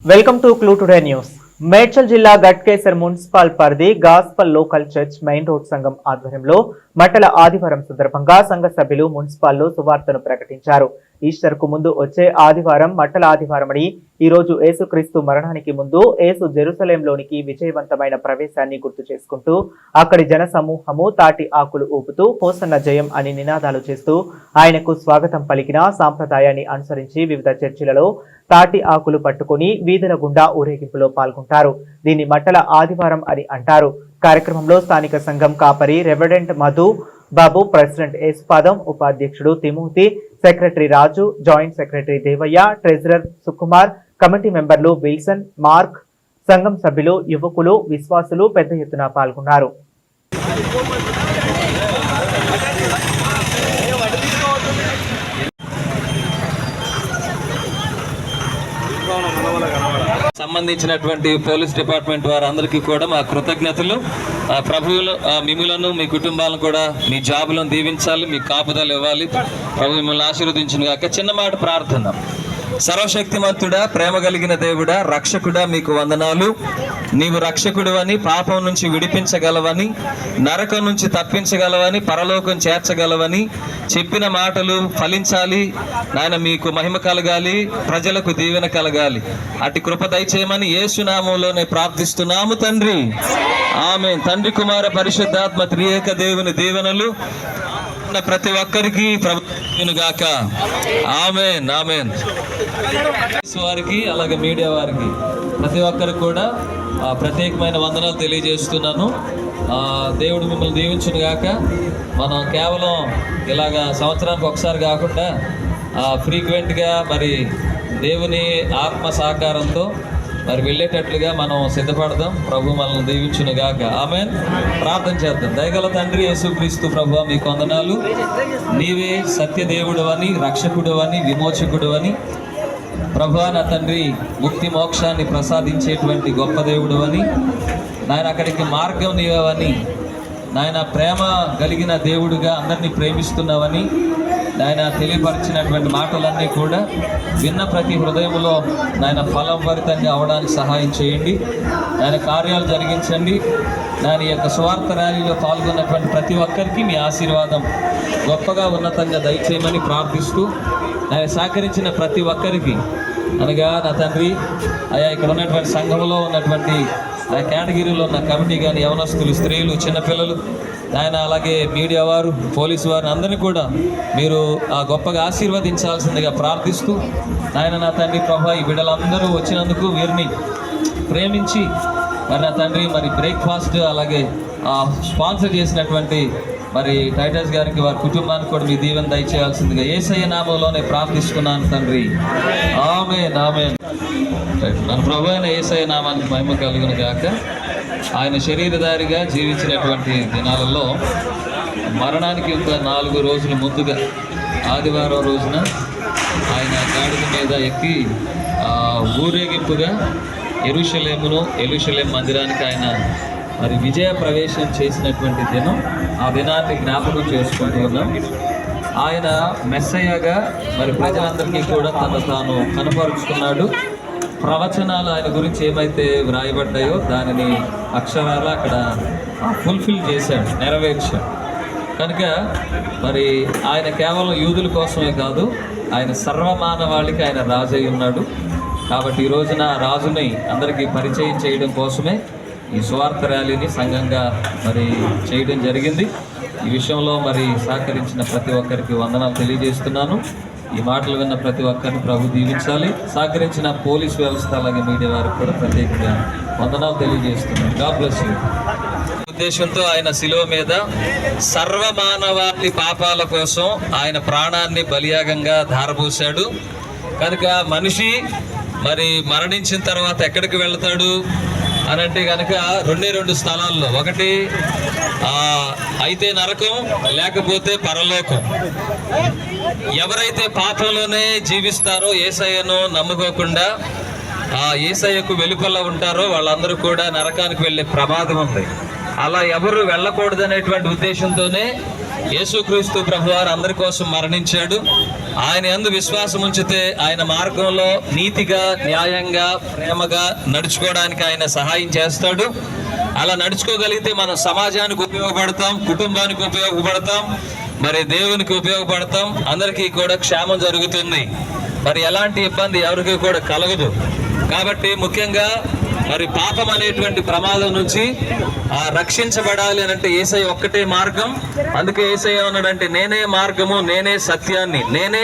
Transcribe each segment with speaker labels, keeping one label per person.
Speaker 1: Welcome to clue today news. Medchal జిల్లా Ghatkesar municipal పరిధి gospel local church main road సంఘం ఆధ్వర్యంలో మట్టల ఆదివారం సందర్భంగా సంఘ సభ్యులు మున్సిపాల్లో సువార్తను ప్రకటించారు. ఈస్టర్ కు ముందు వచ్చే ఆదివారం మట్టల ఆదివారమని ఈ రోజు యేసుక్రీస్తు మరణానికి ముందు యేసు జెరూసలేంలోనికి విజయవంతమైన ప్రవేశాన్ని గుర్తు చేసుకుంటూ అక్కడి జన సమూహము తాటి ఆకులు ఊపుతూ హోసన్న జయం అని నినాదాలు చేస్తూ ఆయనకు స్వాగతం పలికిన సాంప్రదాయాన్ని అనుసరించి వివిధ చర్చిలలో తాటి ఆకులు పట్టుకుని వీధుల గుండా ఊరేగింపులో పాల్గొంటారు. దీన్ని మట్టల ఆదివారం అని అంటారు. కార్యక్రమంలో స్థానిక సంఘం కాపరి రెవరెంట్ మధు బాబు, ప్రెసిడెంట్ యేసుపాదం, ఉపాధ్యక్షుడు Timothy, secretary Raju, joint secretary Devayya, treasurer Sukumar, committee మెంబర్లు విల్సన్, మార్క్, సంఘం సభ్యులు, యువకులు, విశ్వాసులు పెద్ద ఎత్తున పాల్గొన్నారు.
Speaker 2: సంబంధించినటువంటి పోలీస్ డిపార్ట్మెంట్ వారందరికీ కూడా మా కృతజ్ఞతలు. ప్రభువులు మిమ్మలను మీ కుటుంబాలను కూడా మీ జాబులను దీవించాలి, మీ కాపుదలు ఇవ్వాలి. ప్రభు మిమ్మల్ని ఆశీర్వదించును గాక. చిన్న మాట ప్రార్థన. సర్వశక్తిమంతుడా, ప్రేమ కలిగిన దేవుడా, రక్షకుడా, మీకు వందనాలు. నీవు రక్షకుడు అని, పాపం నుంచి విడిపించగలవని, నరకం నుంచి తప్పించగలవని, పరలోకం చేర్చగలవని చెప్పిన మాటలు ఫలించాలి నాయన. మీకు మహిమ కలగాలి, ప్రజలకు దీవెన కలగాలి. అటు కృప దయచేయమని యేసునామంలోనే ప్రార్థిస్తున్నాము తండ్రి. ఆమేన్. తండ్రి, కుమార, పరిశుద్ధాత్మ త్రియేక దేవుని దీవెనలు ప్రతి ఒక్కరికి ప్రభువును గాక. ఆమేన్, ఆమేన్. వారికి అలాగే మీడియా వారికి ప్రతి ఒక్కరికి కూడా ప్రత్యేకమైన వందనాలు తెలియజేస్తున్నాను. దేవుడు మిమ్మల్ని దీవించును గాక. మనం కేవలం ఇలాగా సంవత్సరానికి ఒకసారి కాకుండా ఫ్రీక్వెంట్గా మరి దేవుని ఆత్మ సహకారంతో మరి వెళ్ళేటట్లుగా మనం సిద్ధపడదాం. ప్రభు మనల్ని దీవించును గాక. ఆమేన్. ప్రార్థన చేద్దాం. దయగల తండ్రి యేసుక్రీస్తు ప్రభువా, మీకు వందనాలు. నీవే సత్యదేవుడు అని, రక్షకుడు అని, విమోచకుడు అని ప్రభువా, నా తండ్రి ముక్తి మోక్షాన్ని ప్రసాదించేటువంటి గొప్ప దేవుడు అని నాయన, అక్కడికి మార్గం నీవని నాయన, ప్రేమ కలిగిన దేవుడుగా అందరినీ ప్రేమిస్తున్నావని నాయన తెలియపరిచినటువంటి మాటలన్నీ కూడా విన్న ప్రతి హృదయంలో నాయన ఫలభరితంగా అవడానికి సహాయం చేయండి. నాయన కార్యాలు జరిగించండి. నాయన యొక్క స్వార్థ ర్యాలీలో పాల్గొన్నటువంటి ప్రతి ఒక్కరికి మీ ఆశీర్వాదం గొప్పగా ఉన్నతంగా దయచేయమని ప్రార్థిస్తూ ఆయన సహకరించిన ప్రతి ఒక్కరికి అనగా నా తండ్రి అయా ఇక్కడ ఉన్నటువంటి సంఘంలో ఉన్నటువంటి ఆ కేటగిరీలో ఉన్న కమిటీ కానీ యవనస్తులు, స్త్రీలు, చిన్నపిల్లలు ఆయన అలాగే మీడియా వారు, పోలీసు వారు అందరినీ కూడా మీరు గొప్పగా ఆశీర్వదించాల్సిందిగా ప్రార్థిస్తూ ఆయన నా తండ్రి ప్రభా, ఈ బిడ్డలందరూ వచ్చినందుకు వీరిని ప్రేమించి మరి నా తండ్రి మరి బ్రేక్ఫాస్ట్ అలాగే స్పాన్సర్ చేసినటువంటి మరి టైటస్ గారికి, వారి కుటుంబానికి కూడా మీ దీవెన దయచేయాల్సిందిగా యేసయ్య నామంలోనే ప్రార్థిస్తున్నాను తండ్రి. ఆమేన్, ఆమేన్. మన ప్రభు అయిన యేసయ్య నామానికి మహిమ కలుగును గాక. ఆయన శరీరధారిగా జీవించినటువంటి దినాలలో మరణానికి ఒక 4 రోజుల ముందుగా ఆదివారం రోజున ఆయన గాడిద మీద ఎక్కి ఊరేగింపుగా యెరూషలేం మందిరానికి ఆయన మరి విజయ ప్రవేశం చేసినటువంటి దినం. ఆ దినాన్ని జ్ఞాపకం చేసుకుంటూ ఉన్నాం. ఆయన మెస్సయ్యగా మరి ప్రజలందరికీ కూడా తాను కనపరుచుకున్నాడు. ప్రవచనాలు ఆయన గురించి ఏమైతే వ్రాయబడ్డాయో దానిని అక్షరాల అక్కడ ఫుల్ఫిల్ చేశాడు, నెరవేర్చాడు. కనుక మరి ఆయన కేవలం యూదుల కోసమే కాదు, ఆయన సర్వమానవాళికి ఆయన రాజై ఉన్నాడు. కాబట్టి ఈ రోజున రాజుని అందరికీ పరిచయం చేయడం కోసమే ఈ స్వార్థ ర్యాలీని సంఘంగా మరి చేయడం జరిగింది. ఈ విషయంలో మరి సహకరించిన ప్రతి ఒక్కరికి వందనాలు తెలియజేస్తున్నాను. ఈ మాటలు విన్న ప్రతి ఒక్కరిని ప్రభు దీవించాలి. సహకరించిన పోలీస్ వ్యవస్థ అలాగే మీడియా వారికి కూడా ప్రత్యేకంగా వందనాలు తెలియజేస్తున్నాను. God bless you. ఉద్దేశంతో ఆయన శిలువ మీద సర్వమానవాళి పాపాల కోసం ఆయన ప్రాణాన్ని బలియాగంగా ధారపోశాడు. కనుక మనిషి మరి మరణించిన తర్వాత ఎక్కడికి వెళ్తాడు అని అంటే కనుక 2 స్థలాల్లో, ఒకటి అయితే నరకం, లేకపోతే పరలోకం. ఎవరైతే పాపంలోనే జీవిస్తారో, యేసయ్యను నమ్ముకోకుండా యేసయ్యకు వెలుపల ఉంటారో వాళ్ళందరూ కూడా నరకానికి వెళ్ళే ప్రమాదం ఉంది. అలా ఎవరు వెళ్ళకూడదనేటువంటి ఉద్దేశంతోనే యేసుక్రీస్తు ప్రభువారు అందరి కోసం మరణించాడు. ఆయన యందు విశ్వాసం ఉంచితే ఆయన మార్గంలో నీతిగా, న్యాయంగా, ప్రేమగా నడుచుకోవడానికి ఆయన సహాయం చేస్తాడు. అలా నడుచుకోగలిగితే మనం సమాజానికి ఉపయోగపడతాం, కుటుంబానికి ఉపయోగపడతాం, మరి దేవునికి ఉపయోగపడతాం, అందరికీ కూడా క్షేమం జరుగుతుంది. మరి ఎలాంటి ఇబ్బంది ఎవరికి కూడా కలగదు. కాబట్టి ముఖ్యంగా మరి పాపం అనేటువంటి ప్రమాదం నుంచి రక్షించబడాలి అని అంటే యేసయ్య ఒక్కటే మార్గం. అందుకే యేసయ్య అన్నాడంటే నేనే మార్గము, నేనే సత్యాన్ని, నేనే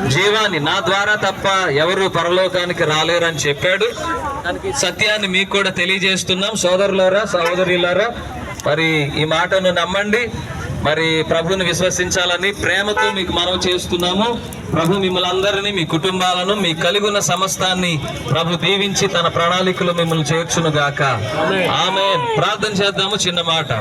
Speaker 2: జీవాన్ని, నా ద్వారా తప్ప ఎవరు పరలోకానికి రాలేరని చెప్పాడు. దానికి సత్యాన్ని మీకు కూడా తెలియజేస్తున్నాం. సోదరులారా, సహోదరులారా, మరి ఈ మాటను నమ్మండి, మరి ప్రభువుని విశ్వసించాలని ప్రేమతో మీకు మనవి చేస్తున్నాము. ప్రభు మిమ్మల్ని అందరినీ, మీ కుటుంబాలను, మీ కలిగి ఉన్న సమస్తాన్ని ప్రభు దీవించి తన ప్రణాళికలో మిమ్మల్ని చేర్చును గాక. ఆమేన్. ప్రార్థన చేద్దాము. చిన్న మాట.